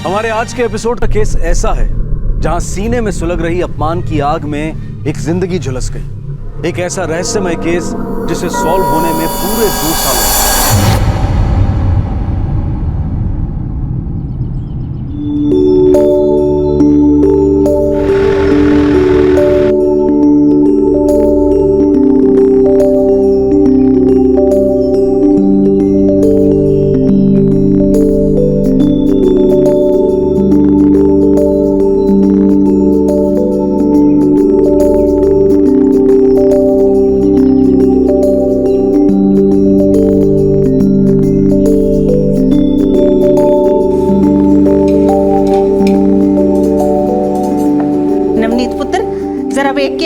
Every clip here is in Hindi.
हमारे आज के एपिसोड का केस ऐसा है जहां सीने में सुलग रही अपमान की आग में एक जिंदगी झुलस गई। एक ऐसा रहस्यमय केस जिसे सॉल्व होने में पूरे 2 साल लगे।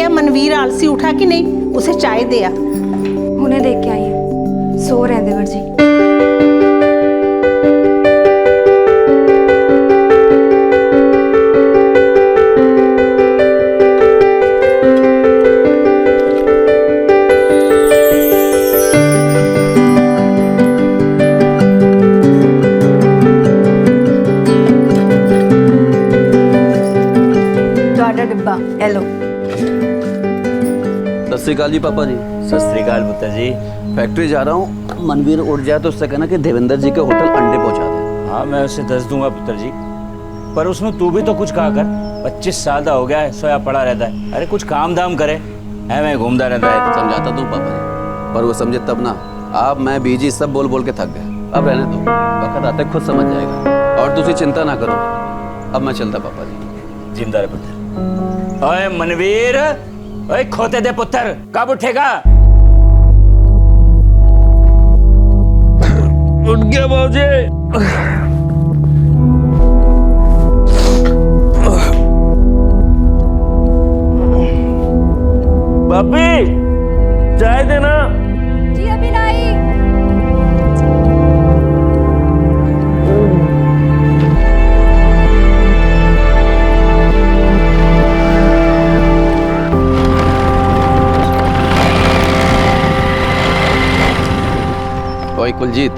मनवीर आलसी उठा कि नहीं, उसे चाय दे आ। उन्हें देख के आई है, सो रहे हैं देवर जी। तो डिब्बा हेलो। सत श्री अकाल जी पापा जी। सत श्री अकाल पुत्र जी। फैक्ट्री जा रहा हूँ, मनवीर उठ जाए तो उससे कहना कि देवेंद्र जी के होटल अंडे पहुँचा दे। हाँ मैं उसे 10 दूंगा पुत्र जी, पर उसमें तू भी तो कुछ कहा कर। 25 साल का हो गया है, सोया पड़ा रहता है। अरे कुछ काम दाम करे, है मैं घूमता रहता है। समझाता तू पापा जी, पर वो समझे तब ना। आप मैं बीजी सब बोल बोल के थक गए। अब रहने दो, वक्त आते खुद समझ जाएगा। और तुझे चिंता ना करो, अब मैं चलता पापा जी। जिंदा रहे पुत्र। ओए मनवीर, ओए खोते दे पुत्र, कब उठेगा? उठ गया बाबूजी। भाभी चाय देना। जी अभी लाई। ओए कुलजीत,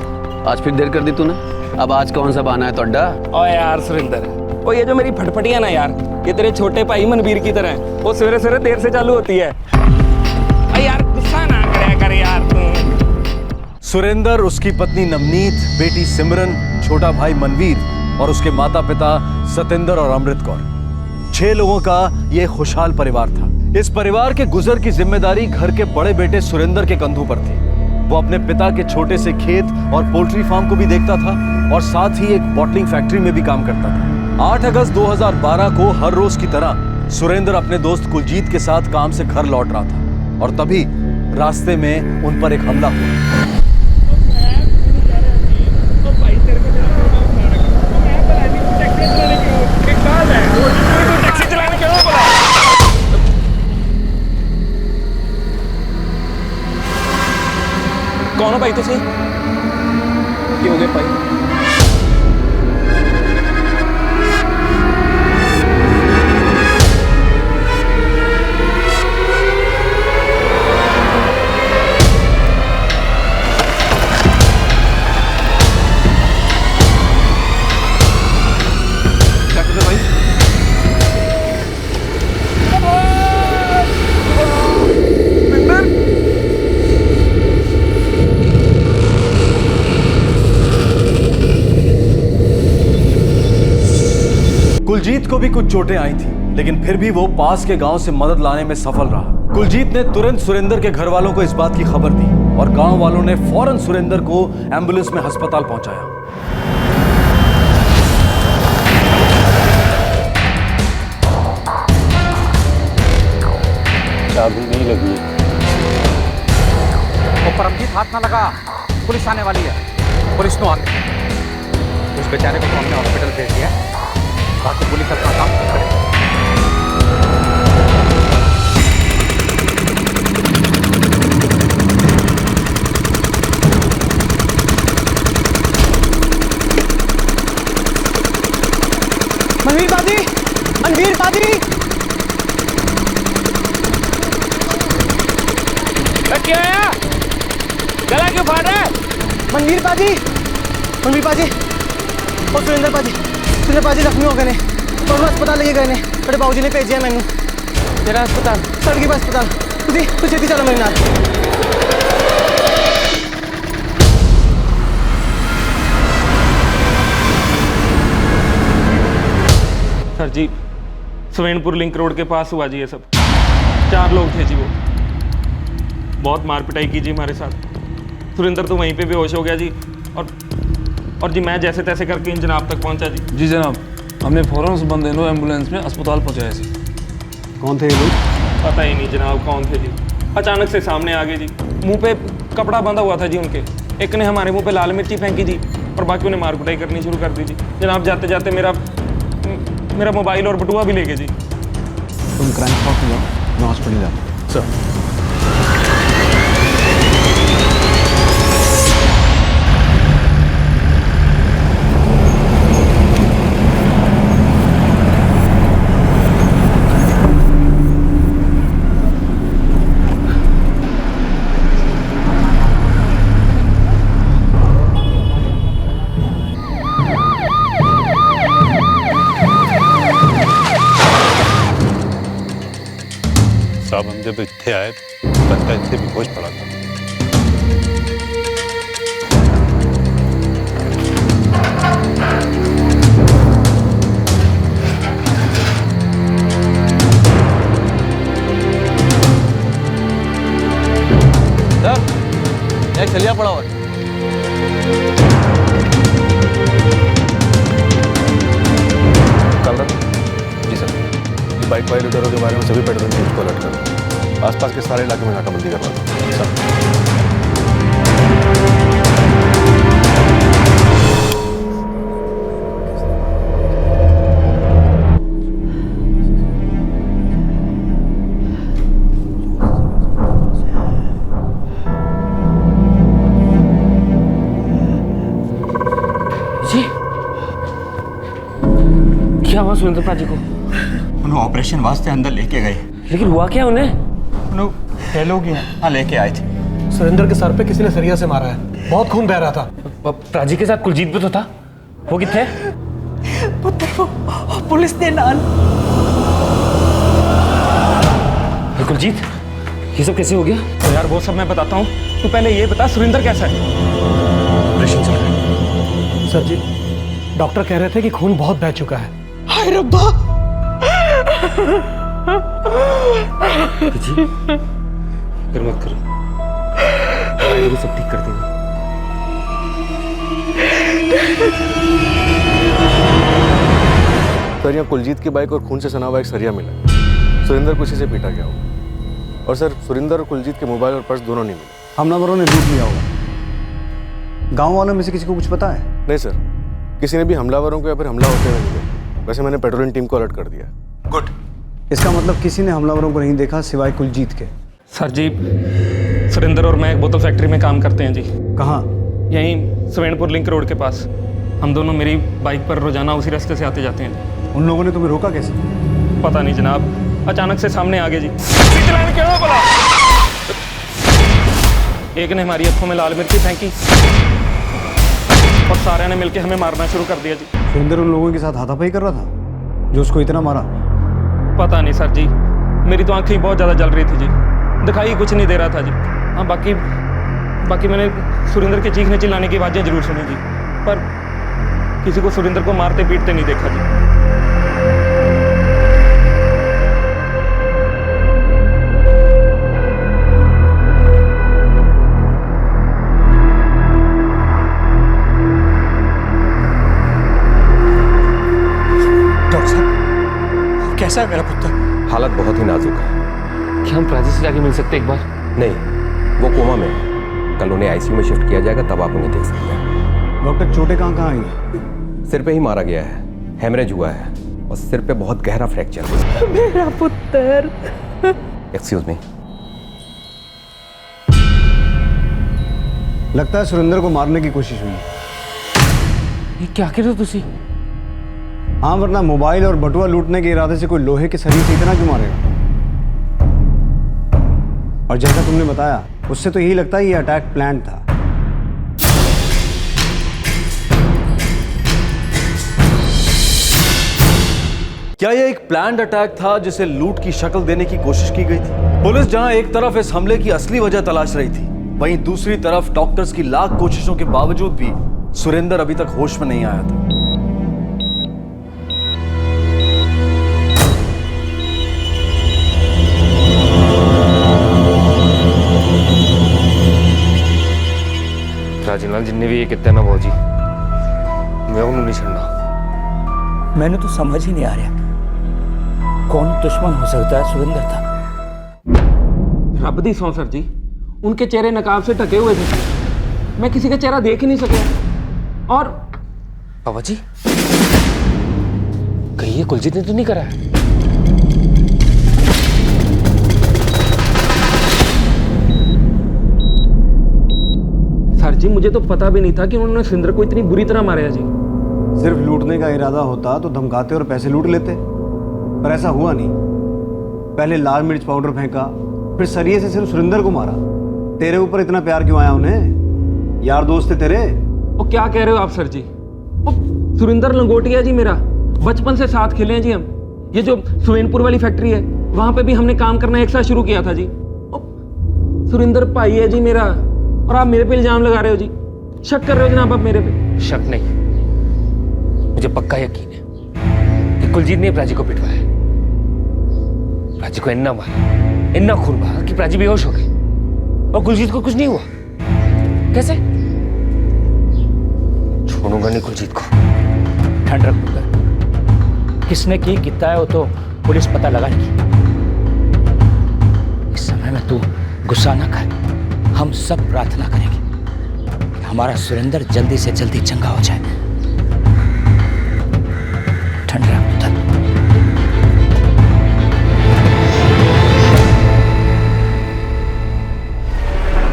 आज फिर देर कर दी तूने। अब आज कौन सा बहाना है तो अड्डा? ओ यार सुरेंद्र, ओ ये जो मेरी फटफटियां ना यार, ये तेरे छोटे भाई मनवीर की तरह है। वो सवेरे सवेरे देर से चालू होती है। यार गुस्सा ना करया कर यार तू। सुरेंद्र, उसकी पत्नी नवनीत, बेटी सिमरन, छोटा भाई मनवीर और उसके माता पिता सतेंद्र और अमृत कौर, 6 लोगों का यह खुशहाल परिवार था। इस परिवार के गुजर की जिम्मेदारी घर के बड़े बेटे सुरेंद्र के कंधों पर थी। वो अपने पिता के छोटे से खेत और पोल्ट्री फार्म को भी देखता था और साथ ही एक बॉटलिंग फैक्ट्री में भी काम करता था। 8 अगस्त 2012 को हर रोज की तरह सुरेंद्र अपने दोस्त कुलजीत के साथ काम से घर लौट रहा था और तभी रास्ते में उन पर एक हमला हुआ। कौन हो भाई तुसी? क्यों गए भाई? क्या कर रहे भाई? कुलजीत को भी कुछ चोटें आई थी, लेकिन फिर भी वो पास के गांव से मदद लाने में सफल रहा। कुलजीत ने तुरंत सुरेंद्र के घर वालों को इस बात की खबर दी और गांव वालों ने फौरन सुरेंद्र को एम्बुलेंस में अस्पताल पहुंचाया। चाबी नहीं लगी। वो परमजीत हाथ ना लगा, पुलिस आने वाली है। पुलिस तो आ गई। उस बेचारे को तो हमने हॉस्पिटल भेज दिया, बाकी पुलिस अपना काम करे। मनवीर बाजी, मनवीर बाजी, क्या आया? गला क्यों फाड़ रहा है? मनवीर बाजी, मनवीर बाजी और सुरेंद्र बाजी, तेरे बाजी जख्मी हो गए ने और अस्पताल लेके गए ने तेरे बाबूजी ने भेजे मैनू तेरा अस्पताल सड़की पर अस्पताल तू छेती चलो मेरे नाल सर जी सवेनपुर लिंक रोड के पास हुआ जी ये सब। 4 लोग थे जी वो। बहुत मार पिटाई की जी हमारे साथ। सुरेंद्र तो वहीं पे बेहोश हो गया जी और जी मैं जैसे तैसे करके इन जनाब तक पहुंचा जी। जी जनाब, हमने फ़ौरन उस बंदे को एम्बुलेंस में अस्पताल पहुंचाया जी। कौन थे ये लोग? पता ही नहीं जनाब कौन थे जी। अचानक से सामने आ गए जी। मुंह पे कपड़ा बंधा हुआ था जी उनके। एक ने हमारे मुंह पे लाल मिर्ची फेंकी जी और बाकियों ने मार कुटाई करनी शुरू कर दी जी। जनाब जाते जाते मेरा मोबाइल और बटुआ भी ले गए जी। तुम क्राइम स्पॉट में जाओ, मैं हॉस्पिटल जाता हूँ। सर साहब हम जब इतने आए बंदा इतने बेहोश पड़ा था। सर एक छलिया पड़ा हुआ है। जी सर, बाइक वायलेटरों के बारे में सभी पेट्रोलिंग टीम को अलर्ट करो। आसपास के सारे इलाके में नाकाबंदी करवा दो। सर जी क्या हुआ सुरेंद्र पाजी को? उन्हें ऑपरेशन वास्ते अंदर लेके गए, लेकिन हुआ क्या उन्हें? उन्हें फेल हो गया। हाँ लेके आए थे। सुरेंद्र के सर पे किसी ने सरिया से मारा है, बहुत खून बह रहा था। प्राजी के साथ कुलजीत भी तो था, वो कितने? पुत्र को पुलिस ने नाल। कुलजीत ये सब कैसे हो गया? तो यार वो सब मैं बताता हूँ, तू पहले ये बता सुरेंद्र कैसा है? ऑपरेशन चल रहा है सर जी। डॉक्टर कह रहे थे कि खून बहुत बह चुका है। हाय रब्बा। जी फिर मत करो, सब ठीक कर देंगे। सर यहाँ कुलजीत की बाइक और खून से सना हुआ एक सरिया मिला। सुरेंद्र को इसी से पीटा गया होगा। और सर सुरेंद्र और कुलजीत के मोबाइल और पर्स दोनों नहीं मिले। हमलावरों ने लूट लिया होगा। गांव वालों में से किसी को कुछ पता है? नहीं सर, किसी ने भी हमलावरों को या फिर हमला होते हुए नहीं देखा। वैसे मैंने पेट्रोलिंग टीम को अलर्ट कर दिया। गुड। इसका मतलब किसी ने हमलावरों को नहीं देखा सिवाय कुलजीत के। सर जी सुरेंद्र और मैं एक बोतल फैक्ट्री में काम करते हैं जी। कहाँ? यहीं सवेनपुर लिंक रोड के पास। हम दोनों मेरी बाइक पर रोजाना उसी रास्ते से आते जाते हैं जी। उन लोगों ने तुम्हें रोका कैसे? पता नहीं जनाब, अचानक से सामने आ गए जी। एक ने हमारी आंखों में लाल मिर्ची फेंकी और सारे ने मिलकर हमें मारना शुरू कर दिया जी। सुरेंद्र उन लोगों के साथ हाथापाई कर रहा था जो उसको इतना मारा? पता नहीं सर जी, मेरी तो आंखें बहुत ज़्यादा जल रही थी जी, दिखाई कुछ नहीं दे रहा था जी। हाँ बाकी मैंने सुरेंद्र के चीखने चिल्लाने की आवाज़ें जरूर सुनी जी, पर किसी को सुरेंद्र को मारते पीटते नहीं देखा जी। कैसा है मेरा पुत्र? हालत बहुत ही नाजुक है। क्या हम प्राजी से जाके मिल सकते एक बार? नहीं, वो कोमा में है। कल उन्हें आईसीयू में शिफ्ट किया जाएगा, तब आप उन्हें देख सकते हैं। डॉक्टर चोटें कहाँ आई हैं? सिर पे ही मारा गया है, हेमरेज हुआ है और सिर पे बहुत गहरा फ्रैक्चर है। मेरा पुत्र। Excuse me. लगता है सुरेंद्र को मारने की कोशिश हुई है। ये क्या कह रहे हो तुसी? हाँ, वरना मोबाइल और बटुआ लूटने के इरादे से कोई लोहे के सरिये से इतना क्यों मारेगा? और जैसा तुमने बताया, उससे तो यही लगता है ये अटैक प्लान था। क्या यह एक प्लान्ड अटैक था जिसे लूट की शक्ल देने की कोशिश की गई थी? पुलिस जहां एक तरफ इस हमले की असली वजह तलाश रही थी, वहीं दूसरी तरफ डॉक्टर्स की लाख कोशिशों के बावजूद भी सुरेंद्र अभी तक होश में नहीं आया था। राजे नाल जिन्ने भी ये किते ना बाबू जी, मैं उन्होंने नहीं छड़ना। मैंने तो समझ ही नहीं आ रहा कौन दुश्मन हो सकता है। सुरेंद्र था। रब दी सौं सर जी, उनके चेहरे नकाब से ढके हुए थे, मैं किसी का चेहरा देख ही नहीं सका। और बाबा जी कहीं ये कुलजीत ने तो नहीं करा है? सर जी मुझे तो पता भी नहीं था कि उन्होंने सुरेंद्र को इतनी बुरी तरह मारा जी। सिर्फ लूटने का इरादा होता तो धमकाते और पैसे लूट लेते, पर ऐसा हुआ नहीं। पहले लाल मिर्च पाउडर फेंका, फिर सरिये से सिर्फ सुरेंद्र को मारा। तेरे ऊपर इतना प्यार क्यों आया उन्हें? यार दोस्त थे तेरे। वो क्या कह रहे हो आप सर जी? वो सुरेंद्र लंगोटिया जी मेरा, बचपन से साथ खेले हैं जी हम। ये जो सुवेनपुर वाली फैक्ट्री है वहां पे भी हमने काम करना एक साथ शुरू किया था जी। सुरेंद्र भाई है जी मेरा, और आप मेरे पे इल्जाम लगा रहे हो जी। शक कर रहे हो जनाब आप मेरे पे? शक नहीं, मुझे पक्का यकीन है कि कुलजीत ने प्राची को पिटवाया। प्राची को इतना मारा, इतना खून बहा कि प्राची बेहोश हो गई, और कुलजीत को कुछ नहीं हुआ। कैसे? छोड़ूंगा नहीं कुलजीत को। ठंड रख पुत्र, किसने की कितना है वो तो पुलिस पता लगाएगी। इस समय में तू गुस्सा ना कर, हम सब प्रार्थना करेंगे कि हमारा सुरेंद्र जल्दी से जल्दी चंगा हो जाए। ठंड रख पुत्र।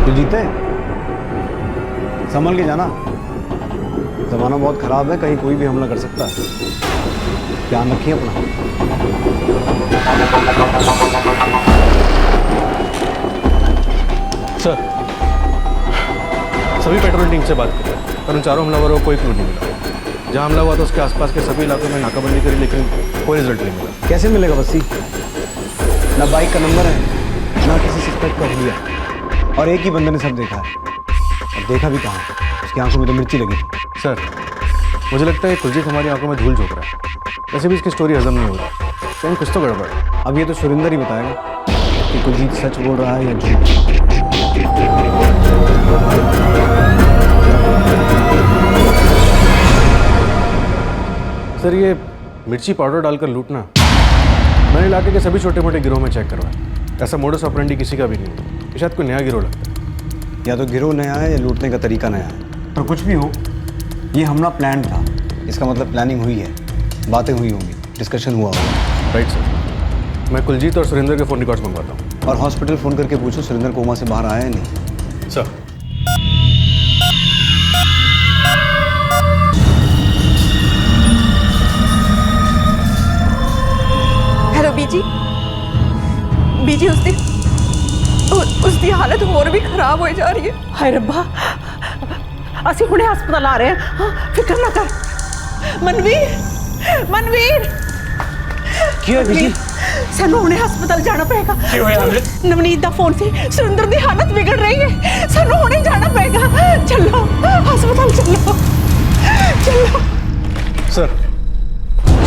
तू जीते, संभल के जाना, जमाना बहुत खराब है, कहीं कोई भी हमला कर सकता है। ध्यान रखिए अपना। सर, सभी पेट्रोल टीम से बात कर रहे हैं, पर उन चारों हमलावरों को कोई क्लू नहीं मिला। जहाँ हमला हुआ था उसके आसपास के सभी इलाकों में नाकाबंदी करी, लेकिन कोई रिजल्ट नहीं मिला। कैसे मिलेगा बस्सी? ना बाइक का नंबर है, ना किसी सस्पेक्ट का हुलिया, और एक ही बंदे ने सब देखा है। और देखा भी कहाँ, उसकी आंखों में तो मिर्ची लगी थी। सर, मुझे लगता है कुलजीत हमारी आंखों में धूल झोंक रहा है। वैसे भी इसकी स्टोरी हजम नहीं हो रहा, कहीं कुछ तो गड़बड़ है। अब ये तो सुरेंद्र ही बताएगा कि कुलजीत सच बोल रहा है या झूठ। सर, ये मिर्ची पाउडर डालकर लूटना मैंने इलाके के सभी छोटे मोटे गिरोह में चेक करवाया। ऐसा मोडस ऑपरेंडी किसी का भी नहीं है। ये शायद कोई नया गिरोह लगता है। या तो गिरोह नया है या लूटने का तरीका नया है, पर कुछ भी हो, ये हमला प्लान था। इसका मतलब प्लानिंग हुई है, बातें हुई होंगी, डिस्कशन हुआ होगा। राइट सर, मैं कुलजीत और सुरेंद्र के फ़ोन रिकॉर्ड्स मंगवाता हूँ। और हॉस्पिटल फ़ोन करके पूछो सुरेंद्र कोमा से बाहर आया है नहीं। सर। हेलो बीजी, बीजी उसकी हालत और भी खराब हो जा रही है। हाय रब्बा, असी हुणे हस्पताल आ रहे हैं। हाँ, फिक्र ना कर। मनवीर, मनवीर, क्यों बीजी? सानू हुणे हस्पताल जाना पड़ेगा। नवनीत दा फोन से सुरेंद्र दी हालत बिगड़ रही है, सानू हुणे जाना पड़ेगा। चलो हस्पताल चलो, चलो। सर,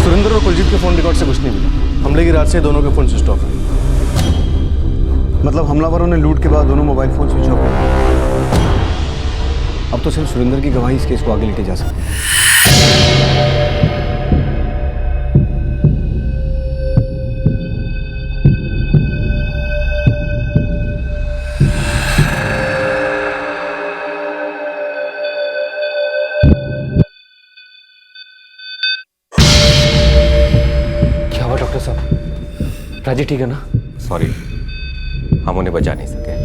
सुरेंद्र और कुलजीत के फ़ोन रिकॉर्ड से कुछ नहीं मिला। हमले की रात से दोनों के फ़ोन स्विच ऑफ है। मतलब हमलावरों ने लूट के बाद दोनों मोबाइल फ़ोन स्विच ऑफ कर। अब तो सिर्फ सुरेंद्र की गवाही इस केस को आगे लेके जा सकती है। क्या हुआ डॉक्टर साहब? राजी ठीक है ना? सॉरी, हम उन्हें बचा नहीं सके।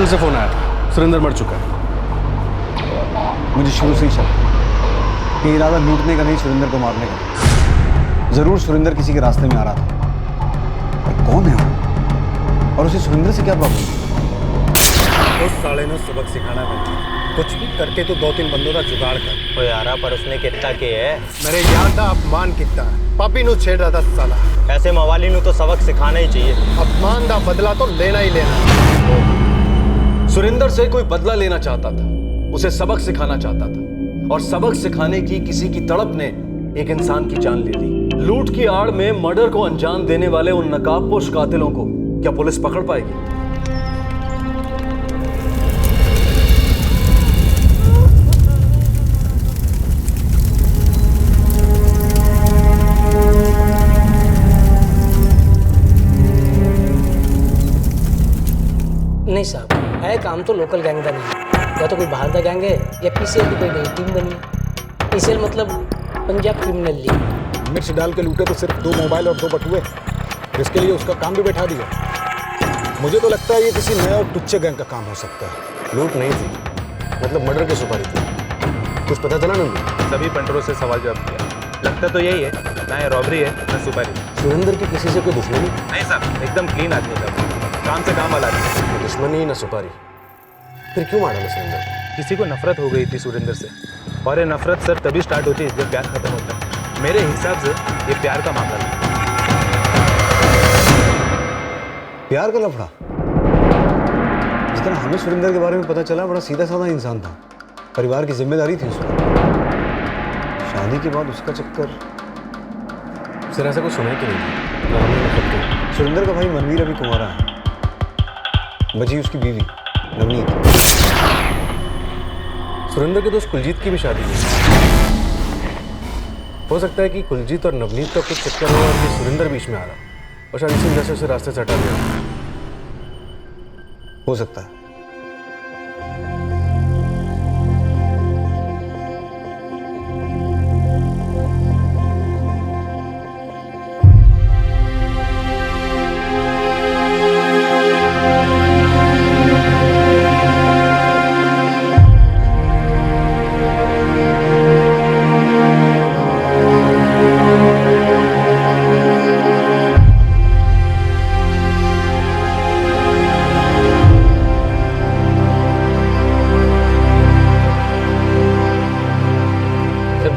से फोन आया था, सुरेंद्र मर चुका है। मुझे शुरू से ही शक था कि इरादा लूटने का नहीं, सुरेंद्र को मारने का। जरूर सुरेंद्र किसी के रास्ते में आ रहा था, पर कौन है वो और उसे सुरेंद्र से क्या प्रॉब्लम? उस साले ने सबक सिखाना मिलता, कुछ भी करके तो 2-3 बंदों का जुगाड़ कर। ओ यारा पर उसने कितना के है मेरे यार का अपमान कितना है, पापी नु छेड़ रहा था साला। ऐसे मवाली नु तो सबक सिखाना ही चाहिए। अपमान का बदला तो लेना ही लेना। सुरेंद्र से कोई बदला लेना चाहता था, उसे सबक सिखाना चाहता था, और सबक सिखाने की किसी की तड़प ने एक इंसान की जान ले ली। लूट की आड़ में मर्डर को अंजाम देने वाले उन नकाबपोश कातिलों को क्या पुलिस पकड़ पाएगी? नहीं साहब, है काम तो लोकल गैंग का नहीं, या तो कोई बाहर का गैंग है या पीसीएल की कोई नई टीम बनी है। पीसीएल मतलब पंजाब क्रिमिनल लीग। मिर्च डाल के लूटे तो सिर्फ 2 मोबाइल और 2 बटुए, इसके लिए उसका काम भी बैठा दिया। मुझे तो लगता है ये किसी नए और टुच्चे गैंग का काम हो सकता है। लूट नहीं थी, मतलब मर्डर की सुपारी थी। कुछ पता चला नंदू? सभी पंटरों से सवाल जवाब किया, लगता तो यही है, ना ये रॉबरी है ना सुपारी। सुरेंद्र की किसी से कोई दुश्मनी? नहीं साहब, एकदम क्लीन आदमी था, काम से काम वाला आदमी। दुश्मनी ना सुपारी, फिर क्यों मारा सुरेंद्र? किसी को नफरत हो गई थी सुरेंद्र से, और ये नफरत सर तभी स्टार्ट होती है जब प्यार खत्म होता है। मेरे हिसाब से ये प्यार का मामला है। प्यार का लफड़ा? जिस तरह हमें सुरेंद्र के बारे में पता चला, बड़ा सीधा साधा इंसान था, परिवार की जिम्मेदारी थी उसको। शादी के बाद उसका चक्कर सर ऐसा कुछ सुना ही क्यों नहीं? सुरेंद्र का भाई मनवीर अभी कुंवारा है, बची उसकी बीवी नवनीत। सुरेंद्र के दोस्त कुलजीत की भी शादी हुई। हो सकता है कि कुलजीत और नवनीत का कुछ चक्कर हो और ये सुरेंद्र बीच में आ रहा, और शायद इसी वजह से उसे रास्ते से हटा दिया। हो सकता है।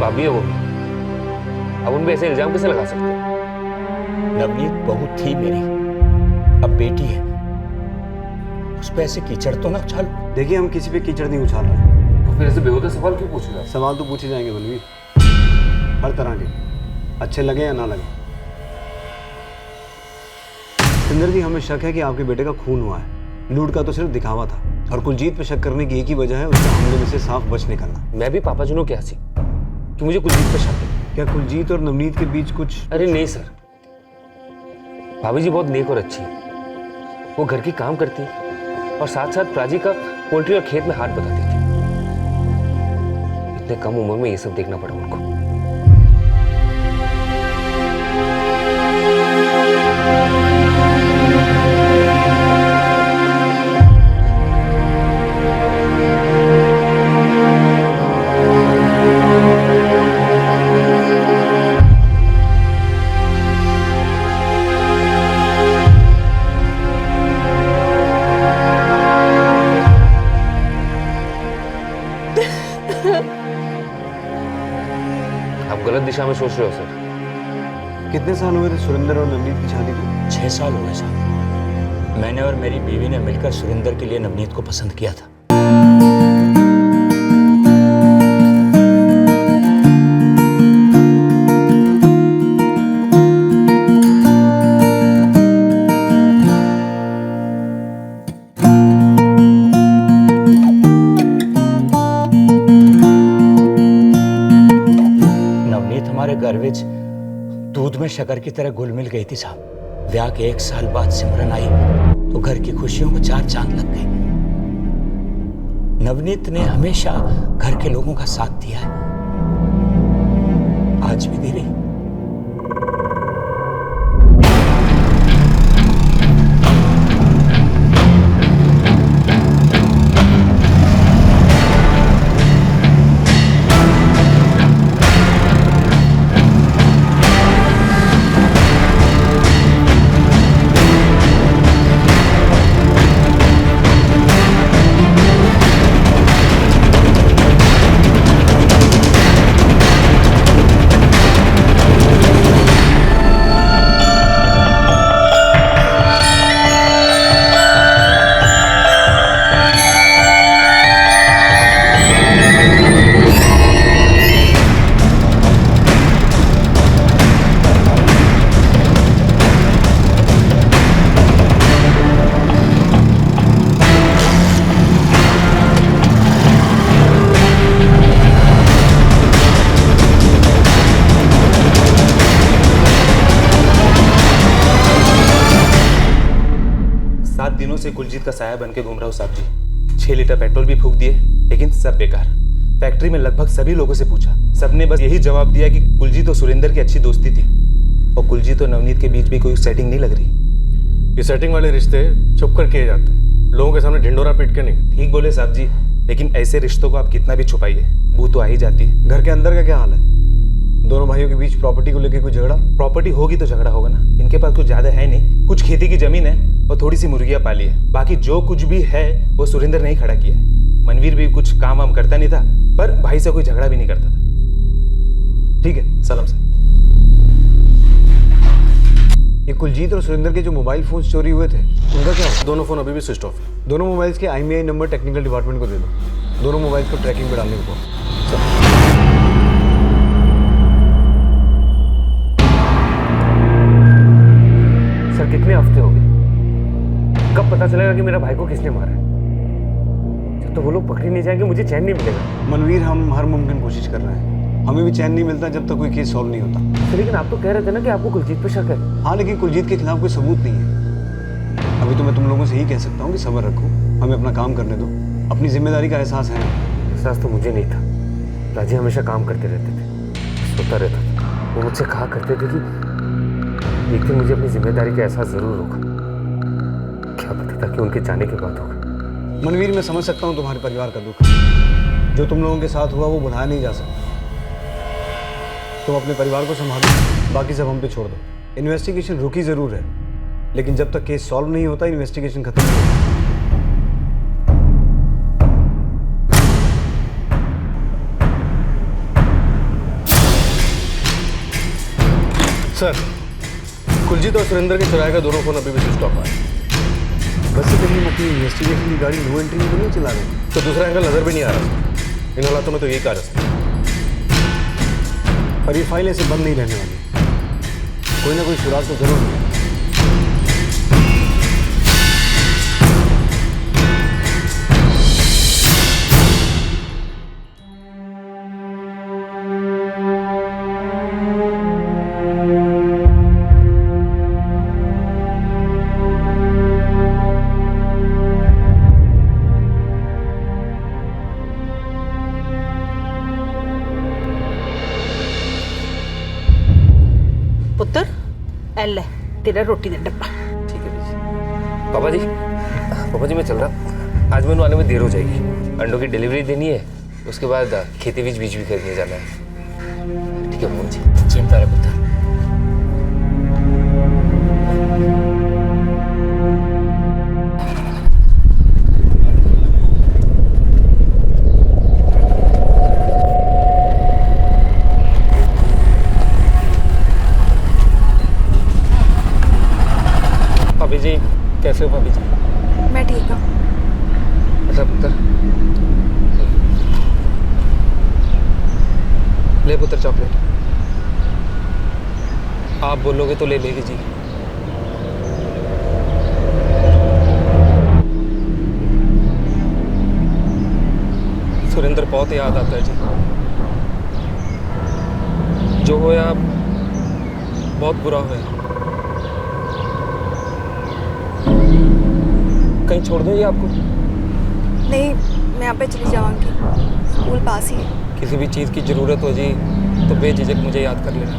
भाभी है वो भी, अब उन पे ऐसे इल्जाम कैसे लगा सकते हैं? नवनीत बहू थी मेरी, अब बेटी है, उस पे ऐसे कीचड़ तो ना उछाल। देखिए हम किसी पे कीचड़ नहीं उछाल रहे। तो फिर ऐसे बेहुदा सवाल क्यों पूछ रहे हैं? सवाल तो पूछे जाएंगे बलवीर, हर तरह के, अच्छे लगे या ना लगे। सुंदर जी, हमें शक है कि आपके बेटे का खून हुआ है। लूट का तो सिर्फ दिखावा था, और कुलजीत पे शक करने की एक ही वजह है, उसके हमले में से साफ बच निकलना। मैं भी पापा जी ने क्या सी कि मुझे कुलजीत पे शक है। क्या कुलजीत और नवनीत के बीच कुछ? अरे नहीं सर, भाभी जी बहुत नेक और अच्छी है। वो घर की काम करती और साथ साथ प्राजी का पोल्ट्री और खेत में हाथ बताती थी। इतने कम उम्र में ये सब देखना पड़ा उनको। गलत दिशा में सोच रहे हो सर। कितने साल हुए थे सुरेंद्र और नवनीत की शादी को? 6 साल हुए साहब। मैंने और मेरी बीवी ने मिलकर सुरेंद्र के लिए नवनीत को पसंद किया था। घर विच दूध में शक्कर की तरह घुल मिल गई थी साहब। ब्याह के 1 साल बाद सिमरन आई तो घर की खुशियों को 4 चांद लग गए। नवनीत ने हमेशा घर के लोगों का साथ दिया है, आज भी दे रही। से कुलजीत का साया बन के घूम रहा हूँ साहब जी। 6 लीटर पेट्रोल भी फूंक दिए, लेकिन सब बेकार। फैक्ट्री में लगभग सभी लोगों से पूछा, सबने बस यही जवाब दिया कि कुलजीत और सुरेंद्र की अच्छी दोस्ती थी, और कुलजीत और नवनीत के बीच भी कोई सेटिंग नहीं लग रही। ये सेटिंग वाले रिश्ते छुप कर किए जाते हैं, लोगों के सामने ढिंडोरा पीट के नहीं। ठीक बोले साहब जी, लेकिन ऐसे रिश्तों को आप कितना भी छुपाइए, बू तो आ ही जाती है। घर के अंदर का क्या हाल है? दोनों भाइयों के बीच प्रॉपर्टी को लेकर कोई झगड़ा? प्रॉपर्टी होगी तो झगड़ा होगा ना। इनके पास कुछ ज्यादा है नहीं, कुछ खेती की जमीन है और थोड़ी सी मुर्गियां पाली है। बाकी जो कुछ भी है वो सुरेंद्र ने ही खड़ा किया है। मनवीर भी कुछ काम वाम करता नहीं था, पर भाई से कोई झगड़ा भी नहीं करता था। ठीक है, सलाम सर। ये कुलजीत और सुरेंद्र के जो मोबाइल फोन चोरी हुए थे, उनका क्या हुआ? दोनों फोन अभी भी स्विच ऑफ है। दोनों मोबाइल्स के IMEI नंबर टेक्निकल डिपार्टमेंट को दे दो। दोनों मोबाइल्स को ट्रैकिंग पे डालने को कहो। सर कितने हफ्ते हो गए? कब पता चलेगा कि मेरा भाई को किसने मारा है? जब तो वो लोग पकड़े नहीं जाएंगे मुझे चैन नहीं मिलेगा। मनवीर, हम हर मुमकिन कोशिश कर रहे हैं। हमें भी चैन नहीं मिलता जब तक कोई केस सॉल्व नहीं होता। लेकिन आप तो कह रहे थे ना कि आपको कुलजीत पर शक है। हाँ, लेकिन कुलजीत के खिलाफ कोई सबूत नहीं है। अभी तो मैं तुम लोगों से यही कह सकता हूँ कि सब्र रखो, हमें अपना काम करने दो। अपनी जिम्मेदारी का एहसास है। एहसास तो मुझे नहीं था। राजी हमेशा काम करते रहते थे, सोता रहता था। वो मुझसे कहा करते थे कि एक दिन मुझे अपनी जिम्मेदारी का एहसास जरूर होगा। क्या पता था कि उनके जाने के बाद होगा। मनवीर, मैं समझ सकता हूँ तुम्हारे परिवार का दुख। जो तुम लोगों के साथ हुआ वो भुलाया नहीं जा सकता। तुम अपने परिवार को संभालो, बाकी सब हम पे छोड़ दो। इन्वेस्टिगेशन रुकी जरूर है, लेकिन जब तक केस सॉल्व नहीं होता इन्वेस्टिगेशन खत्म नहीं होती। सर, कुलजीत और सुरेंद्र के चुराए गए दोनों फोन अभी भी स्विच ऑफ है। बस कहीं अपनी इन्वेस्टिगेशन की गाड़ी नो एंट्री में नहीं चला रहे, तो दूसरा एंगल नजर भी नहीं आ रहा। इन हालातों में तो यही कारण है। पर ये फाइल ऐसे बंद नहीं रहने वाली, कोई ना कोई सुराग तो जरूर मिलेगा। पुत्र एल है तेरा रोटी का डब्बा। ठीक है जी। पापा जी मैं चल रहा। आज मैंने आने में देर हो जाएगी। अंडों की डिलीवरी देनी है, उसके बाद खेती बीज भी खरीदने जाना है। ठीक है पापा जी। चिंता रहे पुत्र। भाभी जी कैसे हो? भाभी जी मैं ठीक हूँ। अच्छा पुत्र, ले पुत्र चॉकलेट। आप बोलोगे तो ले लेगी जी। सुरेंद्र बहुत याद आता है जी। जो होया बहुत बुरा होया। कहीं छोड़ दूँ ये आपको? नहीं, मैं यहाँ पे चली जाऊँगी, स्कूल पास ही है। किसी भी चीज़ की ज़रूरत हो जी तो बेझिझक मुझे याद कर लेना।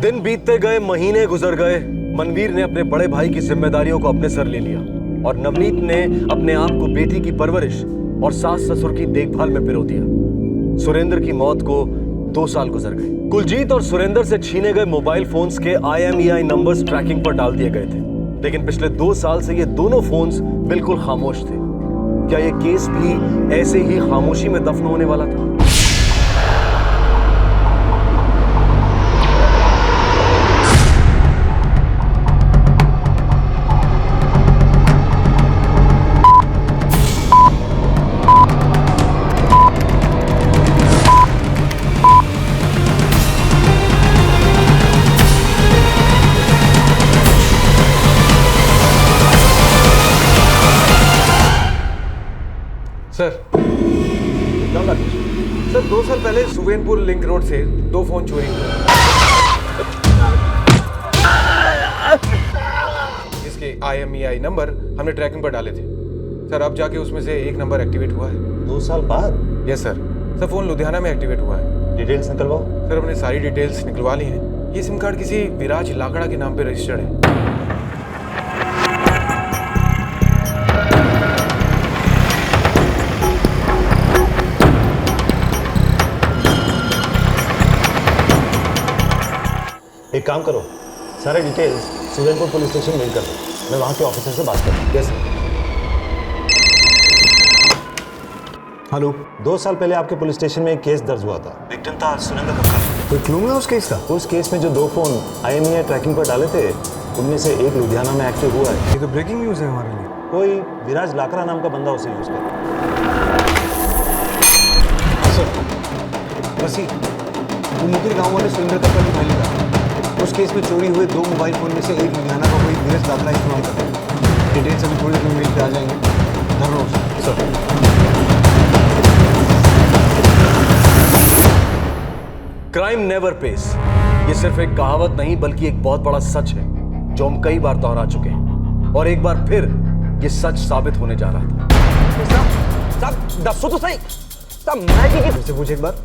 दिन बीतते गए, महीने गुजर गए। मनवीर ने अपने बड़े भाई की जिम्मेदारियों को अपने सर ले लिया और नवनीत ने अपने आप को बेटी की परवरिश और सास ससुर की देखभाल में पिरो दिया। सुरेंद्र की मौत को 2 साल गुजर गए। कुलजीत और सुरेंद्र से छीने गए मोबाइल फोन्स के IMEI नंबर्स ट्रैकिंग पर डाल दिए गए थे, लेकिन पिछले 2 साल से ये दोनों फोन्स बिल्कुल खामोश थे। क्या ये केस भी ऐसे ही खामोशी में दफन होने वाला था? सर, सर 2 साल पहले सुवेनपुर लिंक रोड से 2 फोन चोरी हुए। इसके IMEI नंबर हमने ट्रैकिंग पर डाले थे सर। अब जाके उसमें से एक नंबर एक्टिवेट हुआ है। 2 साल बाद? Yes sir. Sir phone Ludhiana में एक्टिवेट हुआ है। डिटेल्स निकलवाओ। सर हमने सारी डिटेल्स निकलवा ली हैं। ये सिम कार्ड किसी विराज लाकड़ा के नाम पे रजिस्टर्ड है। एक काम करो, सारे डिटेल्स सुवेनपुर पुलिस स्टेशन मेल कर दो। मैं वहाँ के ऑफिसर से बात करता हूँ। Yes sir. हेलो। 2 साल पहले आपके पुलिस स्टेशन में एक केस दर्ज हुआ था। विक्टिम था सुरेंद्र कक्कड़। कोई क्लू है उस केस का? उस केस में जो 2 फोन IMEI ट्रैकिंग पर डाले थे, उनमें से एक लुधियाना में एक्टिव हुआ है। ये तो ब्रेकिंग न्यूज़ है हमारे लिए। कोई विराज लाकड़ा नाम का बंदा उसे यूज कर। बसी, वो मुकिर गाँव वाले सुरेंद्र कक्कड़ की फाइल था। उस केस में चोरी हुए 2 मोबाइल फोन में से एक लुधियाना का कोई विराज लाकड़ा इस्तेमाल करता है। डिटेल्स अभी थोड़ी देर में मेल पे आ जाएंगे। धन्यवाद सर। क्राइम नेवर पेस, ये सिर्फ एक कहावत नहीं बल्कि एक बहुत बड़ा सच है जो हम कई बार दोहरा चुके हैं और एक बार फिर ये सच साबित होने जा रहा था। साहब दसो तो सही साहब, मैं की पूछे एक बार।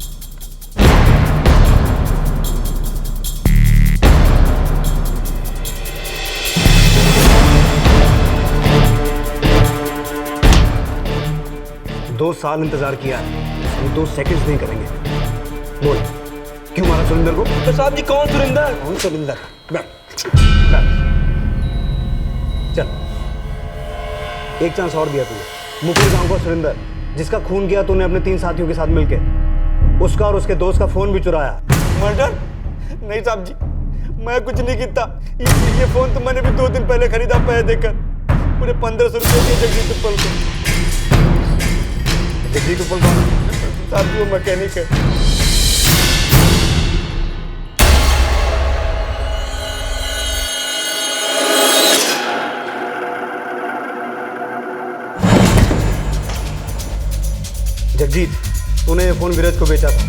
दो साल इंतजार किया है, वो 2 सेकंड्स नहीं करेंगे। बोल क्यों मारा सुरेंद्र को? तो साहब जी कौन सुरेंद्र? कौन सुरेंद्र? बैठ। चल एक चांस और दिया तुझे। मुकुल गांव का सुरेंद्र जिसका खून किया तूने अपने 3 साथियों के साथ मिलकर, उसका और उसके दोस्त का फोन भी चुराया। मर्डर? नहीं साहब जी, मैं कुछ नहीं किया। ये फोन तो मैंने भी 2 दिन पहले खरीदा पैसे देकर। पूरे 1500 रुपये दिए जगदीप उत्पल को। जगदीप उत्पल कौन? साहब जी वो मैकेनिक है। जगजीत, तूने ये फोन विराज को बेचा था।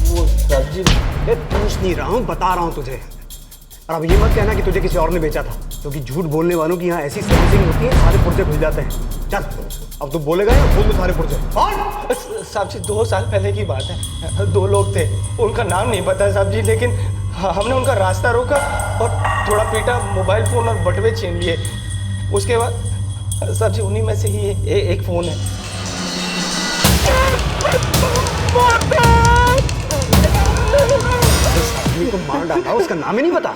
वो साहब जी पूछ नहीं रहा हूँ, बता रहा हूँ तुझे। और अब ये मत कहना कि तुझे किसी और ने बेचा था, क्योंकि झूठ बोलने वालों की यहाँ ऐसी सर्विसिंग होती है, सारे पुर्जे खुल जाते हैं। चल अब तू बोलेगा या खोल दो सारे पुर्जे। साहब जी 2 साल पहले की बात है। 2 लोग थे, उनका नाम नहीं पता साहब जी, लेकिन हमने उनका रास्ता रोका और थोड़ा पीटा, मोबाइल फोन और बटुए छीन लिए। उसके बाद साहब जी उन्हीं में से ही एक फोन है। आदमी को मार डाला, उसका नाम ही नहीं पता।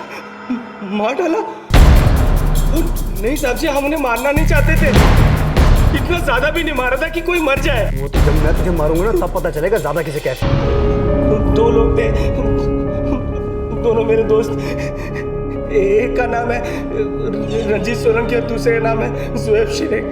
मार डाला? नहीं साहब जी, हम उन्हें मारना नहीं चाहते थे। इतना ज्यादा भी नहीं मारा था कि कोई मर जाए। वो तो जब मैं तुझे मारूंगा ना तब पता चलेगा ज्यादा किसे कैसे। 2 लोग थे, दोनों मेरे दोस्त। एक का नाम है रंजीत सोलंकी और दूसरे का नाम है ज़ुएब शिरेक।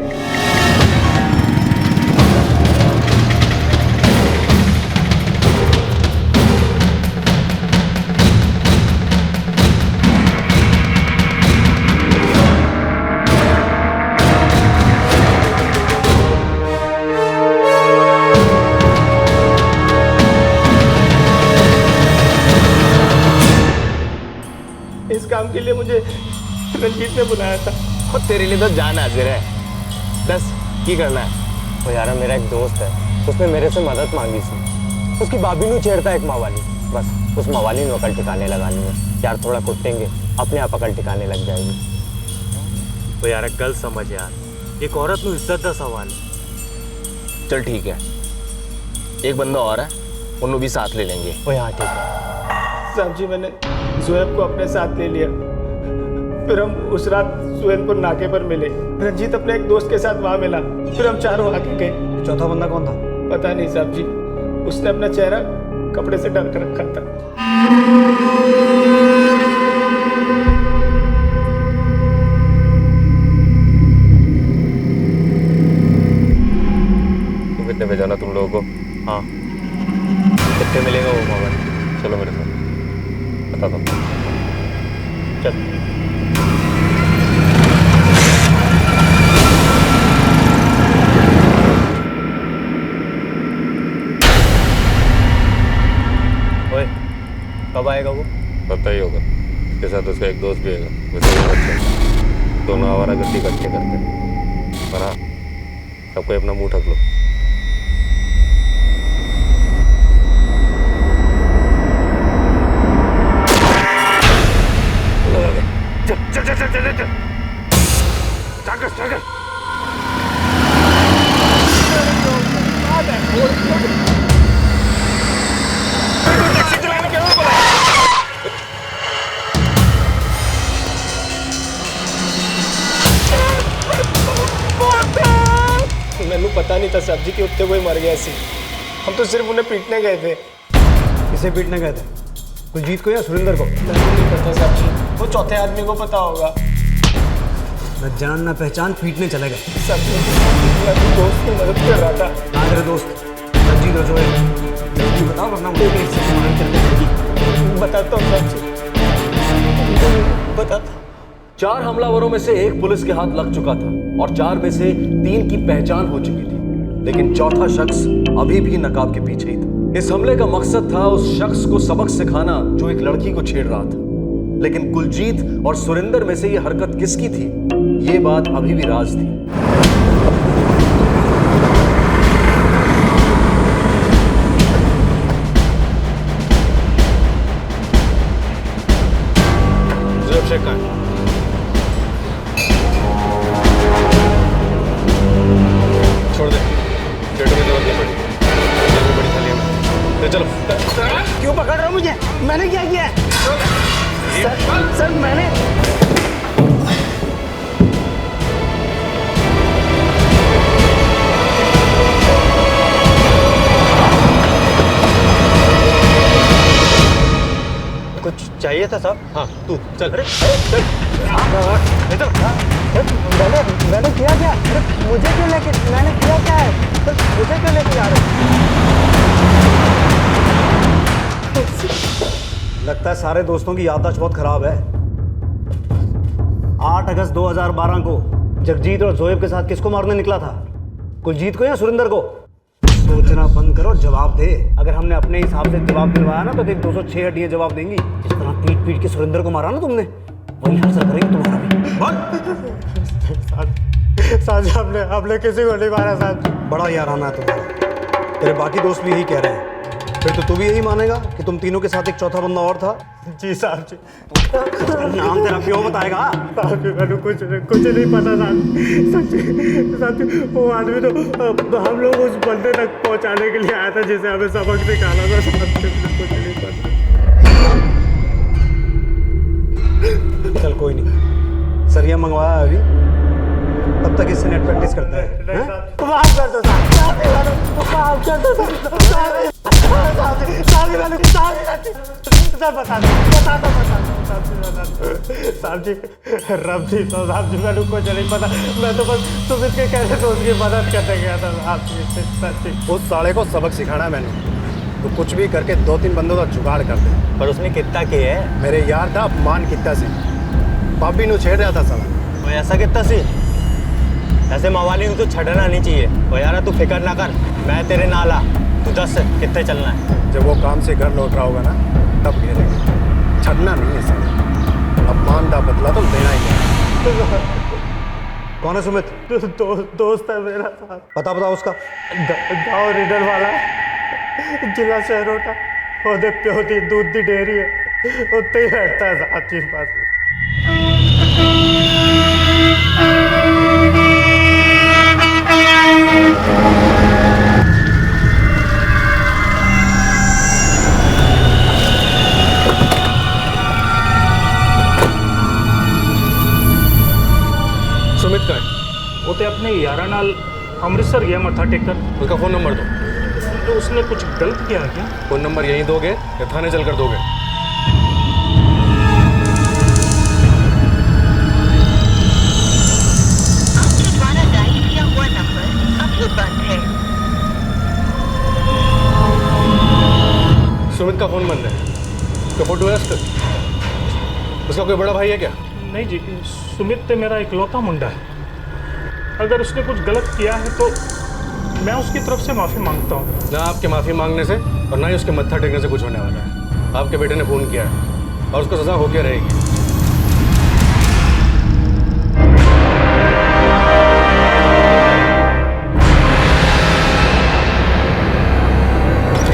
इस काम के लिए मुझे रंजीत ने बुलाया था। और तेरे लिए तो जान हाजिर है। बस की करना है। वो यार मेरा एक दोस्त है, उसने मेरे से मदद मांगी थी। उसकी भाभी नू छेड़ता एक मावाली। बस उस मावाली ने अकल ठिकाने लगानी है। यार थोड़ा कुटेंगे, अपने आप अकल ठिकाने लग जाएगी। वो यार गल समझ यार, एक औरत नू इज्जत का सवाल है। चल ठीक है, एक बंदा और है, उन्होंने भी साथ ले लेंगे। ओ यहाँ ठीक है। साहब जी मैंने ज़ुएब को अपने साथ ले लिया। फिर हम उस रात सुवेनपुर नाके पर मिले। रंजीत अपने एक दोस्त के साथ वहाँ मिला। फिर हम चारों आगे गए। चौथा बंदा कौन था? पता नहीं साहब जी, उसने अपना चेहरा कपड़े से ढक कर रखा था। तो कितने पे जाना तुम लोगों को? हाँ, कितने मिलेगा वो मोबाइल? चलो मेरे साथ, बता दो। चल। कब आएगा वो? पता ही होगा, उसके साथ उसका एक दोस्त भी है, वैसे वो अच्छा, दोनों आवारागर्दी इकट्ठे करते हैं। पर हाँ, सबको अपना मुंह ढक लो। चल चल चल चल चल जाकर जाकर मैंने पता नहीं था साहब जी कि उत्ते कोई मर गया ऐसी। हम तो सिर्फ उन्हें पीटने गए थे। किसे पीटने गए थे? कुलजीत को या सुरेंद्र को? नहीं पता साहब जी, वो चौथे आदमी को पता होगा। न जान न पहचान, पीटने चले गए। साहब जी, मैं अपने दोस्त की मदद कर रहा था। कहाँ तेरे दोस्त? रंजीत और जोए बताओ, वरना मुझे बताता हूँ साहब जी, बताता। 4 हमलावरों में से एक पुलिस के हाथ लग चुका था और 4 में से 3 की पहचान हो चुकी थी, लेकिन चौथा शख्स अभी भी नकाब के पीछे ही था। इस हमले का मकसद था उस शख्स को सबक सिखाना जो एक लड़की को छेड़ रहा था, लेकिन कुलजीत और सुरेंद्र में से यह हरकत किसकी थी, ये बात अभी भी राज थी। शेख कहाँ है? छोड़ दे, पेटों में जरूरत नहीं पड़ी, जेल में बड़ी थाली है। ले चलो। क्यों पकड़ रहे हो मुझे? मैंने क्या किया है? सर मैंने कुछ चाहिए था साहब? हाँ तू चल। अरे चल। मैंने किया क्या? मुझे क्यों लेके, मैंने किया क्या है? मुझे क्यों लेके जा रहे? लगता है सारे दोस्तों की याददाश्त बहुत खराब है। 8 अगस्त 2012 को जगजीत और जोएब के साथ किसको मारने निकला था? कुलजीत को या सुरेंद्र को? सोचना बंद करो, जवाब दे। अगर हमने अपने हिसाब से जवाब दिलवाया ना तो देख 206 हड्डियां जवाब देंगी। जिस तरह पीट पीट के सुरेंद्र को मारा ना तुमने, वही हासिल करेंगे तुम्हारा भी। साहब आपने किसी को नहीं मारा साहब। बड़ा याराना है तुम्हारा। तेरे बाकी दोस्त भी यही कह रहे हैं, फिर तो तू भी यही मानेगा कि तुम तीनों के साथ एक चौथा बंदा और था? जी साहब जी। नाम तेरा क्यों बताएगा? साहब जी मैंने कुछ नहीं पता साहब। सच वो आदमी तो हम लोग उस बंदे तक पहुंचाने के लिए आया था जिसे हमें सबक सिखाना था। साहब जी कुछ नहीं पता। चल कोई नहीं, सरिया मंगवाया है अभी, तब तक इससे नेट प्रैक्टिस करता है। माफ कर दो साहब, माफ कर दो साहब। साहब जी रब जी, तो साहब जी मैंने कुछ नहीं पता। मैं तो बस तुम इसके कैसे दोस्त की मदद करने गया था साहब जी। सच जी उस साले को सबक सिखाना है मैंने, तो कुछ भी करके 2-3 बंदों का जुगाड़ कर दे। पर उसने कितना किया है? मेरे यार था अपमान कितना सी, पापी नु छेड़ रहा था साला। वो ऐसा कितना सी? ऐसे मवाली को तो छड़ना नहीं चाहिए। वो यार तू फिक्र ना कर, मैं तेरे नाल आ। तू 10 कितने चलना है? जब वो काम से घर लौट रहा होगा ना तब घेरेंगे, छड़ना नहीं है साला। अपमान का बदला तो देना ही है। कौन है सुमित? दोस्त है मेरा साहब। पता उसका? गाँव रीडर वाला, जिला शहरोटा, ओदे प्यो दी दूध दी डेयरी है, उत्ते ही बैठता है साहब जी पास। सुमित का है? वो तो अपने यारा नाल अमृतसर गया मत्था टेक कर। उसका फोन नंबर दो। तो उसने कुछ गलत किया क्या? फोन नंबर यहीं दोगे या थाने चलकर दोगे? आपके द्वारा डायल किया हुआ नंबर अभी बंद है। सुमित का फोन बंद है। उसका फोटो है उसका? उसका कोई बड़ा भाई है क्या? नहीं जी, सुमित तो मेरा इकलौता मुंडा है। अगर उसने कुछ गलत किया है तो मैं उसकी तरफ से माफ़ी मांगता हूँ। ना आपके माफ़ी मांगने से और ना ही उसके मत्था टेकने से कुछ होने वाला है। आपके बेटे ने फोन किया है और उसको सजा होके रहेगी।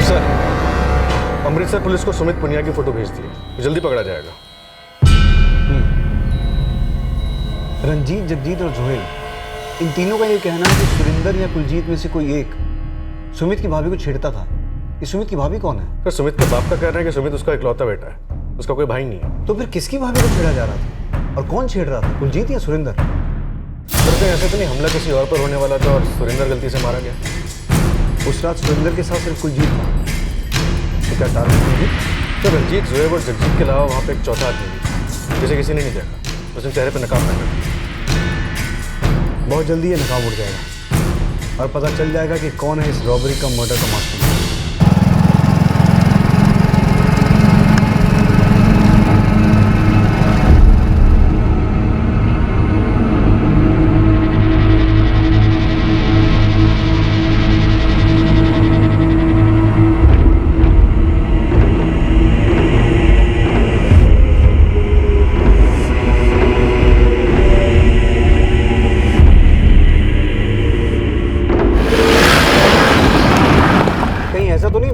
सर, अमृतसर पुलिस को सुमित पुनिया की फोटो भेज दी, जल्दी पकड़ा जाएगा। रंजीत, जगजीत और जोहेल, इन तीनों का ये कहना है कि सुरिंदर या कुलजीत में से कोई एक सुमित की भाभी को छेड़ता था। ये सुमित की भाभी कौन है? सर, सुमित के बाप का कहना है कि सुमित उसका इकलौता बेटा है, उसका कोई भाई नहीं है। तो फिर किसकी भाभी को छेड़ा जा रहा था और कौन छेड़ रहा था, कुलजीत या सुरिंदर? सर, कहीं ऐसा तो नहीं हमला किसी और पर होने वाला था और सुरिंदर गलती से मारा गया? उस रात सुरिंदर के साथ सिर्फ कुलजीत था, तो क्या टारगेट कुलजीत? सर, रंजीत, जोहेब और जगजीत के अलावा वहाँ पे एक चौथा आदमी भी, जिसे किसी ने नहीं देखा। उसने चेहरे पर नकाब पहना। बहुत जल्दी ये नकाब उड़ जाएगा और पता चल जाएगा कि कौन है इस रॉबरी का मर्डर का मास्टर।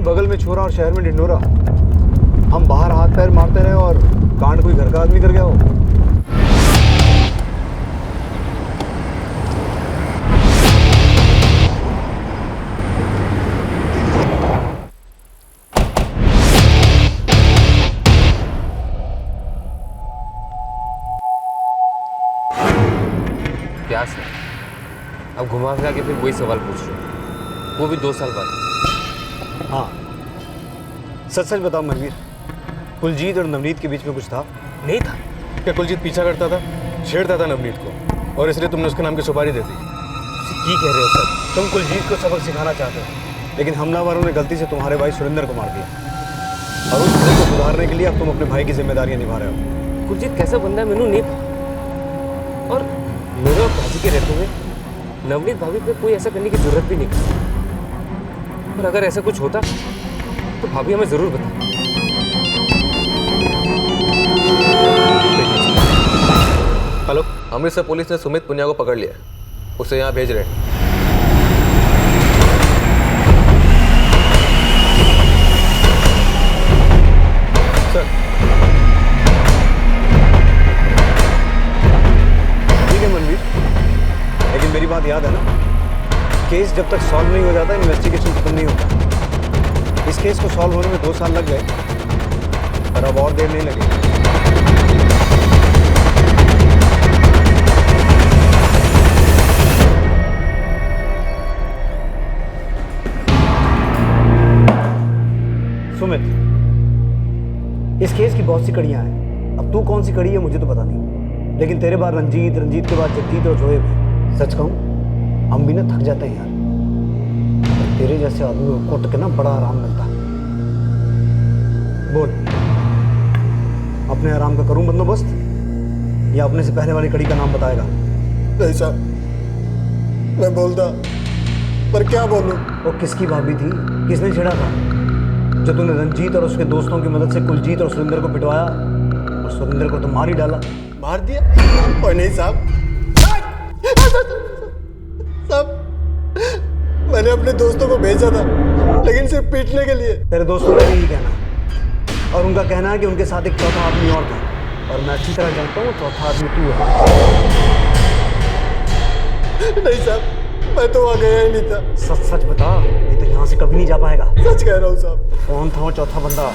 बगल में छोरा और शहर में ढिंडोरा। हम बाहर हाथ पैर मारते रहे और कांड कोई घर का आदमी कर गया हो। क्या सर, अब घुमा फिरा के फिर वही सवाल पूछ रहे हो, वो भी 2 साल बाद। हाँ, सच सच बताओ मनवीर, कुलजीत और नवनीत के बीच में कुछ था? नहीं था। क्या कुलजीत पीछा करता था, छेड़ता था नवनीत को, और इसलिए तुमने उसके नाम की सुपारी दे दी? की कह रहे हो सर? तुम कुलजीत को सबक सिखाना चाहते हो, लेकिन हमलावरों ने गलती से तुम्हारे भाई सुरिंदर को मार दिया और उस चीज़ को सुधारने के लिए अब तुम अपने भाई की जिम्मेदारियां निभा रहे हो। कुलजीत कैसा बंदा है मैंने नहीं पता, और मेरे और भाजी के रहते हुए नवनीत भाभी पे कोई ऐसा करने की जरूरत भी नहीं थी। और अगर ऐसा कुछ होता तो भाभी हमें जरूर बता। हेलो, अमृतसर पुलिस ने सुमित पुनिया को पकड़ लिया, उसे यहाँ भेज रहे हैं। सर, ठीक है मनवीर, लेकिन मेरी बात याद है ना, केस जब तक सॉल्व नहीं हो जाता इन्वेस्टिगेशन खत्म नहीं होता। इस केस को सॉल्व होने में 2 साल लग गए, पर अब और देर नहीं लगेगी। सुमित, इस केस की बहुत सी कड़ियां हैं। अब तू कौन सी कड़ी है मुझे तो पता नहीं, लेकिन तेरे बाद रंजीत, रंजीत के बाद जगजीत और जोहेब है। सच कहूं, हम भी ना थक जाते हैं यार, तेरे जैसे आदमी को कुट के ना बड़ा आराम मिलता है। बोल, अपने आराम का करूं बंदोबस्त या अपने से पहले वाली कड़ी का नाम बताएगा? नहीं साहब, मैं बोलता, पर क्या बोलूं? वो किसकी भाभी थी, किसने छेड़ा था, जो तूने रंजीत और उसके दोस्तों की मदद से कुलजीत और सुरिंदर को पिटवाया और सुरिंदर को तो मार ही डाला? मार दिया? और नहीं साहब, साहब मैंने अपने दोस्तों को भेजा था, लेकिन सिर्फ पीटने के लिए। तेरे दोस्तों का भी यही कहना है, और उनका कहना है कि उनके साथ एक चौथा आदमी और था, और मैं अच्छी तरह जानता हूँ चौथा आदमी तू है। नहीं साहब, मैं तो वहाँ गया ही नहीं था। सच सच बता, नहीं तो यहाँ से कभी नहीं जा पाएगा। सच कह रहा हूँ साहब। कौन था वो चौथा बंदा?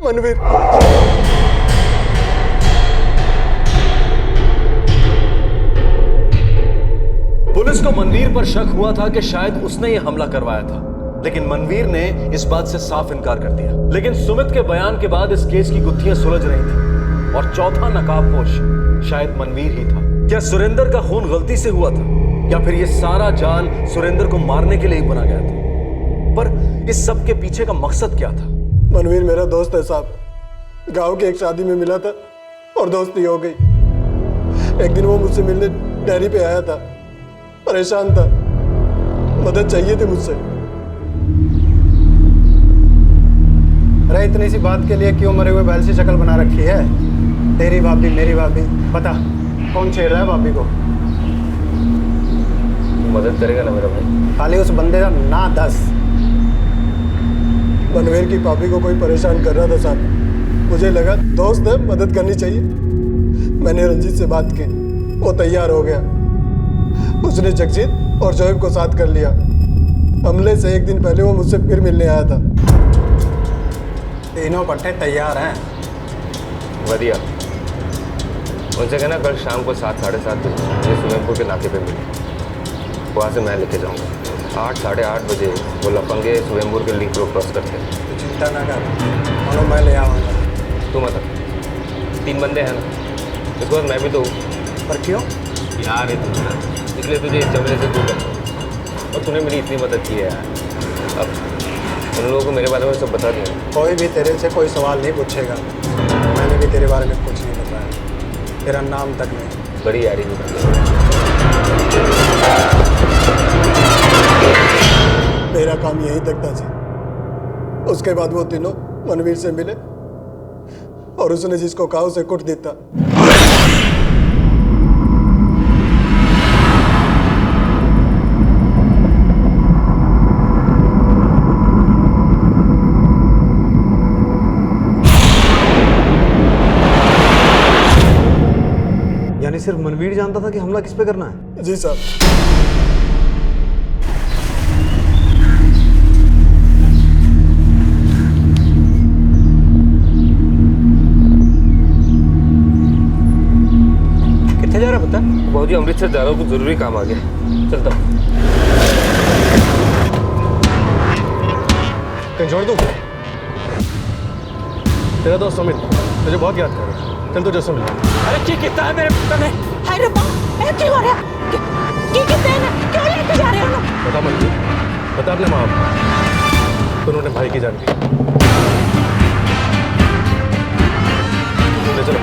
मनवीर। पुलिस को मनवीर पर शक हुआ था कि शायद उसने ये हमला करवाया था, लेकिन मनवीर ने इस बात से साफ इनकार कर दिया। लेकिन सुमित के बयान के बाद इस केस की गुत्थियां सुलझ रही थी और चौथा नकाबपोश शायद मनवीर ही था। क्या सुरेंद्र का खून गलती से हुआ था या फिर ये सारा जाल सुरेंद्र को मारने के लिए ही बुना गया था? पर इस सब के पीछे का मकसद क्या था? मनवीर मेरा दोस्त है साहब, गांव की एक शादी में मिला था और दोस्ती हो गई। एक दिन वो मुझसे मिलने डेयरी पे आया था, परेशान था, मदद चाहिए थी मुझसे। अरे इतनी सी बात के लिए क्यों मरे हुए बैल से शक्ल बना रखी है? तेरी भाभी मेरी भाभी, बता कौन छेड़ रहा है भाभी को? मदद करेगा ना मेरा भाई? खाली उस बंदे का ना दस। बनवीर की भाभी को कोई परेशान कर रहा था साहब, मुझे लगा दोस्त है मदद करनी चाहिए। मैंने रंजीत से बात की, वो तैयार हो गया। उसने जगजीत और जोएब को साथ कर लिया। हमले से एक दिन पहले वो मुझसे फिर मिलने आया था। तीनों पट्टे तैयार हैं। बढ़िया। उनसे कहना कल शाम को 7 साढ़े 7 बजे मुझे सुलेमपुर के नाके पे मिले, वहाँ से मैं लेके जाऊँगा। 8 साढ़े 8 बजे वो लफंगे सुलेमपुर के लिंक रोड क्रॉस करते हैं। तो चिंता ना कर, मानो मैं ले आऊँगा। तू मत, 3 बंदे हैं ना, इसके बाद मैं भी तो। पर क्यों? यार है तू ना, इसलिए तुझे इस जमले से दूर करना। और तूने मेरी इतनी मदद की है यार। अब उन लोगों को मेरे बारे में सब बता दिया। कोई भी तेरे से कोई सवाल नहीं पूछेगा। मैंने भी तेरे बारे में कुछ नहीं बताया, तेरा नाम तक नहीं। बड़ी यारी भी मेरा काम यहीं तक था जी। उसके बाद वो तीनों मनवीर से मिले और उसने जिसको कहा उसे कुट देता। यानी सिर्फ मनवीर जानता था कि हमला किस पे करना है? जी साहब। कितने जा रहा पता? बहुत ही अमृतसर जा रहा हूँ, कुछ जरूरी काम आ गया। चलता हूँ। कहीं छोड़ दूँ? तेरा दोस्त सुमित मुझे बहुत याद कर रहा है। चल तो जैसा मिला। अरे की कितना है मेरे पुत्र में? हाय रब्बा, ये क्यों हो रहा है? की कितने हैं? क्यों लेके जा रहे हो लोग? बता मंजू, बता अपने माँ बाप को। उन्होंने भाई की जान दी। चलो।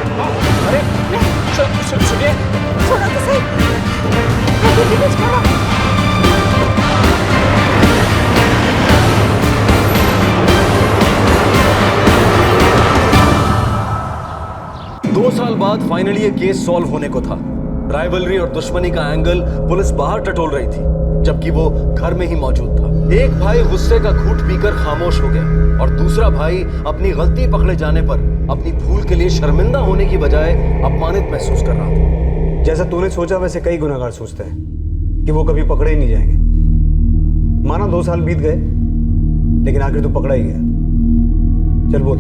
अरे सुनिए, छोड़ो तो सही। कुछ करो। 2 साल बाद फाइनली ये केस सॉल्व होने को था। राइवलरी और दुश्मनी का एंगल पुलिस बाहर टटोल रही थी, जबकि वो घर में ही मौजूद था। एक भाई गुस्से का घूंट पीकर खामोश हो गया और दूसरा भाई अपनी गलती पकड़े जाने पर अपनी भूल के लिए शर्मिंदा होने की बजाय अपमानित महसूस कर रहा था। जैसा तूने सोचा वैसे कई गुनहगार सोचते हैं कि वो कभी पकड़े ही नहीं जाएंगे। माना 2 साल बीत गए, लेकिन आखिर तू पकड़ा ही गया। चल बोल,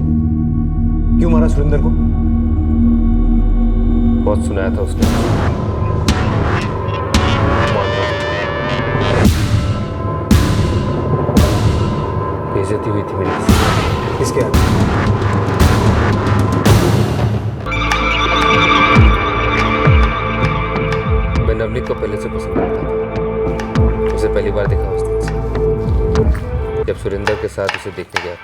क्यों मारा सुरेंद्र को? बहुत सुनाया था उसने। बेइज्जती हुई थी मेरी। किसके आगे? मैं नवनीत को पहले से पसंद करता था। उसे पहली बार देखा उस दिन से, जब सुरेंद्र के साथ उसे देखने गया था।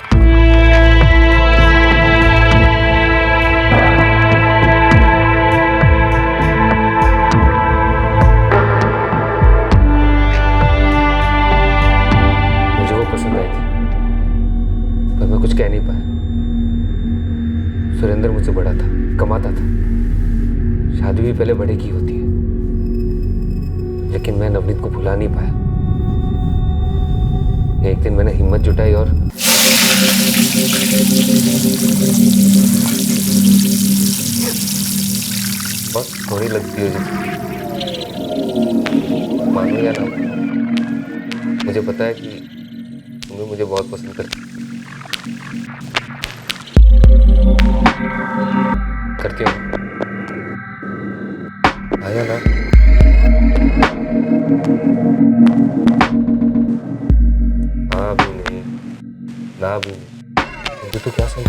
मुझे वो पसंद आई थी, पर मैं कुछ कह नहीं पाया। सुरेंद्र मुझसे बड़ा था, कमाता था, शादी भी पहले बड़े की होती है, लेकिन मैं नवनीत को भुला नहीं पाया। एक दिन मैंने हिम्मत जुटाई और बहुत थोड़ी लगती हो जी, मानो या ना, मुझे पता है कि तुम्हें मुझे बहुत पसंद करती हो। आया ना? हाँ भी नहीं, ना भी नहीं, मुझे तो क्या समझ।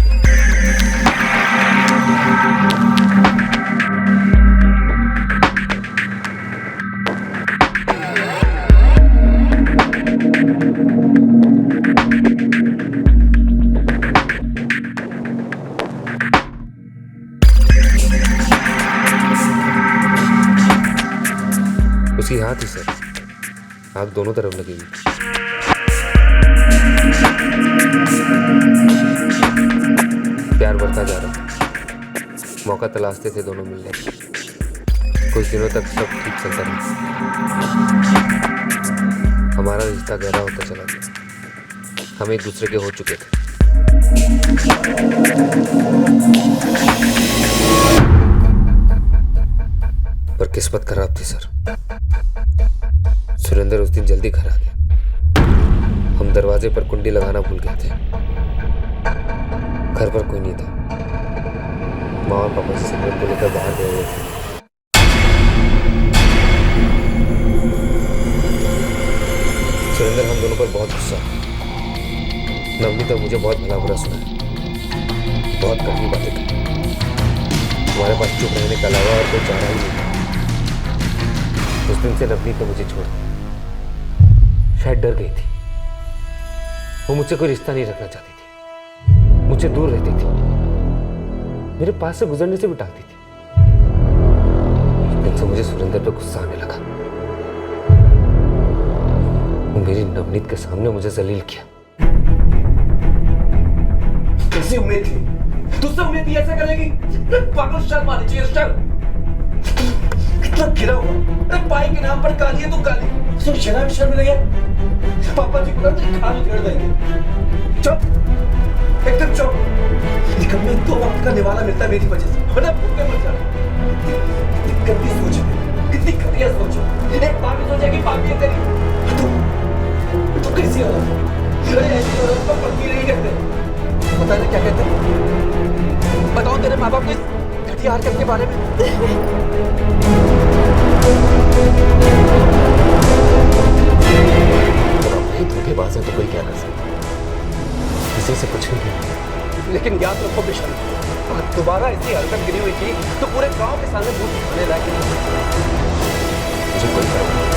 उसी हाथ ही सर, आग दोनों तरफ लगेगी। प्यार बढ़ता जा रहा, मौका तलाशते थे दोनों मिलने का। कुछ दिनों तक सब ठीक चलता रहा, हमारा रिश्ता गहरा होता चला गया, हम एक दूसरे के हो चुके थे। पर किस्मत खराब थी सर, सुरेंद्र उस दिन जल्दी घर आ गया। हम दरवाजे पर कुंडी लगाना भूल गए थे, घर पर कोई नहीं था। माँ और पापा सिमरन को लेकर बाहर गए हुए थे। सुरेंद्र हम दोनों पर बहुत गुस्सा, नवनीत तो मुझे बहुत भला बुरा सुना है, बहुत कड़वी बातें की। हमारे पास चुप रहने के अलावा और कोई चारा ही नहीं था। उस दिन से नवनीत ने मुझे छोड़ा, शायद डर गई थी। वो मुझसे कोई रिश्ता नहीं रखना चाहती थी, मुझसे दूर रहती थी, मेरे पास से गुजरने से भी टालती थी। एक दिन से मुझे सुरेंद्र पे गुस्सा आने लगा। वो मेरी नवनीत के सामने मुझे जलील किया। कैसी उम्मीद थी? तुझसे उम्मीद थी ऐसा करेगी? पागल, शर्म आनी चाहिए, शर्म। कितना गिरा हुआ, अरे पाई के नाम पर गाली है तो गाली, तुम शर्म नहीं है? पापा जी को तो खाल उधेड़ देंगे। चुप, एकदम चुप। निकल में 2 वक्त का निवाला मिलता है मेरी वजह से, वरना भूखे मर जाना। दिक्कत की सोच है, कितनी घटिया सोच है। एक बार भी सोचा कि पापी है तेरी, तू कैसी औरत है? ऐसी औरत को पत्नी नहीं कहते, पता नहीं क्या कहते। बताओ तेरे माँ बाप की घटिया हरकत के बारे में। धोखेबाज है तो कोई क्या कर सकता, किसी से कुछ नहीं। लेकिन याद रखो बिशन, दोबारा ऐसी हरकत गिरी हुई थी तो पूरे गांव के सामने मुंह दिखाने लायक नहीं। मुझे कोई फर्क नहीं।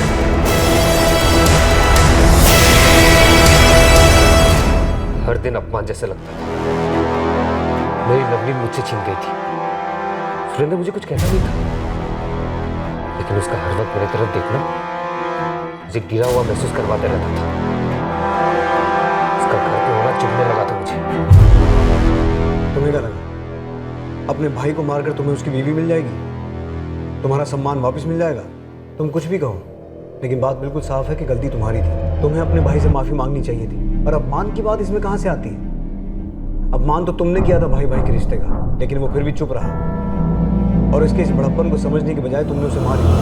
हर दिन अपमान जैसे लगता था। मेरी नवनीत मुझसे छीन गई थी। सुरेंद्र मुझे कुछ कहता नहीं था, लेकिन उसका हर वक्त मेरी तरफ देखना मुझे गिरा हुआ महसूस करवाते रहता था। उसका घर पे होना चुभने लगा था मुझे। तुम्हें क्या लगा अपने भाई को मारकर तुम्हें उसकी बीवी मिल जाएगी, तुम्हारा सम्मान वापस मिल जाएगा? तुम कुछ भी कहो, लेकिन बात बिल्कुल साफ है कि गलती तुम्हारी थी। तुम्हें अपने भाई से माफी मांगनी चाहिए थी। और अपमान की बात इसमें कहां से आती है? अपमान तो तुमने किया था भाई भाई के रिश्ते का, लेकिन वो फिर भी चुप रहा, और इसके इस बड़प्पन को समझने के बजाय तुमने उसे मार दिया।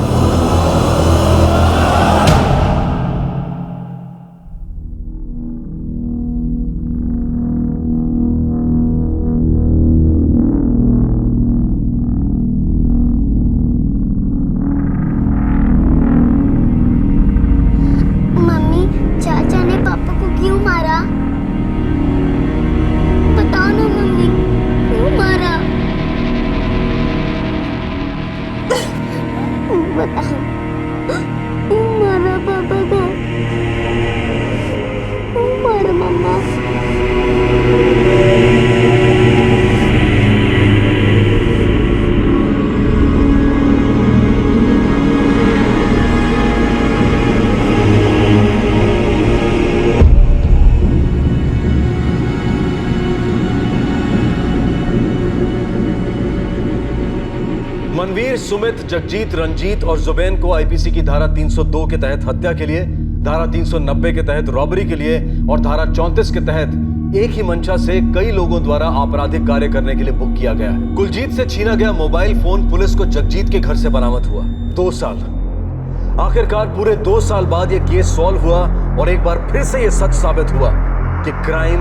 मनवीर, सुमित, जगजीत, रंजीत और जुबैन को आईपीसी की धारा 302 के तहत हत्या के लिए, धारा 390 के तहत रॉबरी के लिए और धारा 34 के तहत एक ही मंशा से कई लोगों द्वारा आपराधिक कार्य करने के लिए बुक किया गया है। कुलजीत से छीना गया मोबाइल फोन पुलिस को जगजीत के घर से बरामद हुआ। 2 साल, आखिरकार पूरे 2 साल बाद यह केस सॉल्व हुआ और एक बार फिर से यह सच साबित हुआ कि क्राइम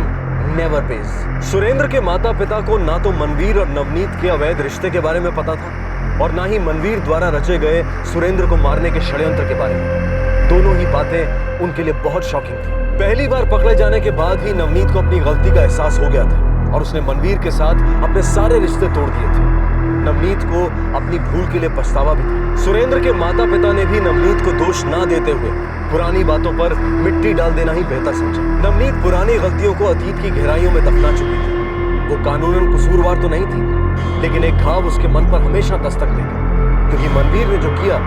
नेवर पेज। सुरेंद्र के माता पिता को ना तो मनवीर और नवनीत के अवैध रिश्ते के बारे में पता था और ना ही मनवीर द्वारा रचे गए सुरेंद्र को मारने के षड्यंत्र के बारे में। दोनों ही बातें उनके लिए बहुत शॉकिंग थी। पहली बार पकड़े जाने के बाद ही नवनीत को अपनी गलती का एहसास हो गया था और उसने मनवीर के साथ अपने सारे रिश्ते तोड़ दिए थे। नवनीत को अपनी भूल के लिए पछतावा भी था। सुरेंद्र के माता पिता ने भी नवनीत को दोष ना देते हुए पुरानी बातों पर मिट्टी डाल देना ही बेहतर समझा। नवनीत पुरानी गलतियों को अतीत की गहराइयों में दफना चुकी थी। वो कानूनन कसूरवार तो नहीं थी, लेकिन एक घाव उसके मन पर हमेशा दस्तक देगा, क्योंकि मनवीर ने जो किया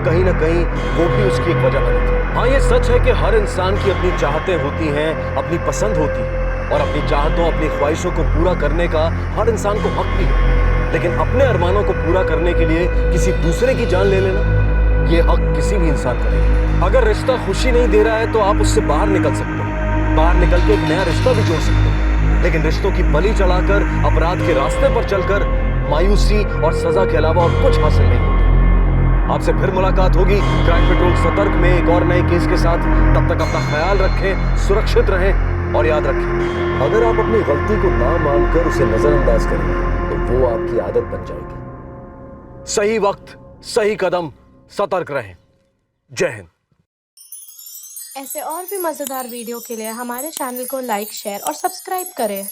कहीं ना कहीं वो भी उसकी एक वजह बनी थी। हाँ, ये सच है कि हर इंसान की अपनी चाहतें होती हैं, अपनी पसंद होती है, और अपनी चाहतों, अपनी ख्वाहिशों को पूरा करने का हर इंसान को हक भी है, लेकिन अपने अरमानों को पूरा करने के लिए किसी दूसरे की जान ले लेना, ये हक किसी भी इंसान का नहीं। अगर रिश्ता खुशी नहीं दे रहा है तो आप उससे बाहर निकल सकते हैं, बाहर निकल के एक नया रिश्ता भी जोड़ सकते हैं, लेकिन रिश्तों की बलि चढ़ाकर, अपराध के रास्ते पर चलकर मायूसी और सजा के अलावा और कुछ हासिल नहीं होता। आपसे फिर मुलाकात होगी क्राइम पेट्रोल सतर्क में एक और नए केस के साथ। तब तक अपना ख्याल रखें, सुरक्षित रहें और याद रखें, अगर आप अपनी गलती को ना मानकर उसे नजरअंदाज करेंगे तो वो आपकी आदत बन जाएगी। सही वक्त, सही कदम, सतर्क रहें। जय हिंद। ऐसे और भी मजेदार वीडियो के लिए हमारे चैनल को लाइक, शेयर और सब्सक्राइब करें।